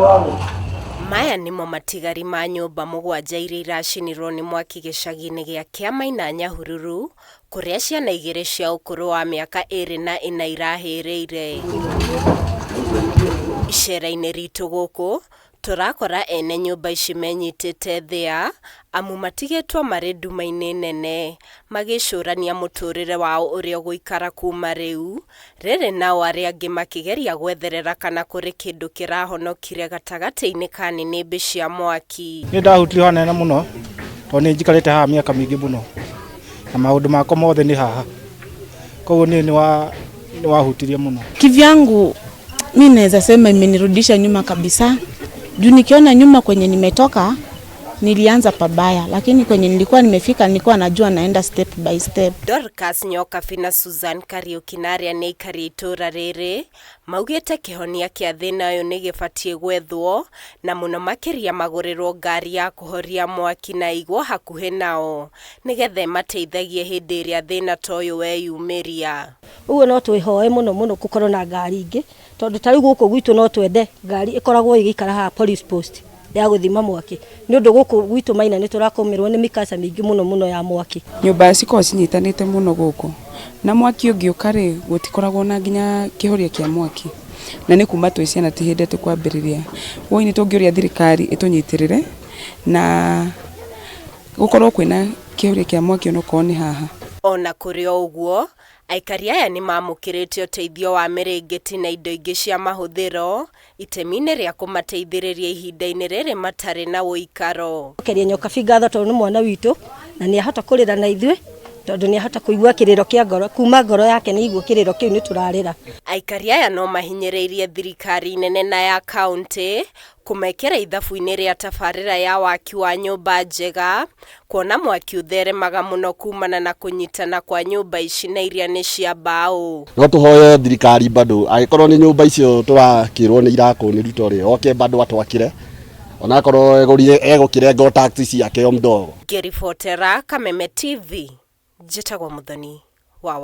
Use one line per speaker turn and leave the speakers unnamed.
Maya nimo matigari ma nyumba mugwanja iria iracinirwo ni mwaki gicagi-ini gia Kiamaina Nyahururu, kuria ciana igiri cia ukuru wa miaka 2 na 4 irahiriire. Icera-ini ritu guku turakora ene nyumba ici menyitite thia amu matigetwo mari nduma-ini nene magicurania muturire wao uria guikara kuma riu riri nao aria angi makigeria gwetherera kana kuri kindu kirahonokire gatagati-ini ka nĩnĩmbĩ cia mwaki.
Ni ndahutirio hanene muno to ni njikarite haha miaka mingi muno na maundu makwa mothe ni haha, koguo ni wahutirie muno.
Kivyangu mimi naweza sema imenirudisha nyuma kabisa. Juu nikiona nyuma kwenye nimetoka nilianza pabaya, lakini kwenye nilikuwa nimefika nilikuwa najua naenda step by step.
Dorcas Nyokabi na Susan Kariuki naria ni ikari itura riri maugite kihonia kia thina uyu ni gibatie gwethwo na muno makiria magurirwo ngari ya kuhoria mwaki na igwo hakuhi nao nigethe mateithagie hindi iria thina ta uyu weyumiria.
Uguo no twihoe muno gukorwo na ngari ingi tondu tari guku gwitu no twende ngari ikoragwo igikara ha police post ya guthima mwaki ni undu guku gwitu Maina ni turakomerwo ni mikasa mingi muno ya mwaki.
Nyumba ciko cinyitanite muno guku na mwaki ungiuka ri gutikoragwo na nginya kihoria kia mwaki na ni kuma twi ciana tihindete kwambiriria woini tungiuria thirikari itunyitirire na gukorwo kwina kihoria kia mwaki onoko ni haha.
Ona kuri uguo aikari aya ni mamukirite uteithio wa mirengeti na indo ingi cia mahuthiro itemi-ini ria kumateithiriria ihinda-ini riri matari na uikaro.
Keria Nyokabi ngatho tondu ni mwana witu na ni ahota kurira na ithuĩ tondu ni ahota kuigua kiriro kia ngoro kuma ngoro yake ni igua kiriro kiu ni turarira.
Aikari aya no mahinyiriirie thirikari nene na ya county kumekera ithabu-ini ria tabarira ya waki wa nyumba njega kuona mwaki utheremaga muno kumana na kunyitana kwa nyumba ici na iria ni cia mbao.
No tuhoye thirikari bado agikorwo ni nyumba icio turakirwo ni irako ni ruto ri oke bado atwakire onakorwo egukire taxi ciake o mdogo.
Ngiribotera Kameme TV, Njĩtagwo Muthoni.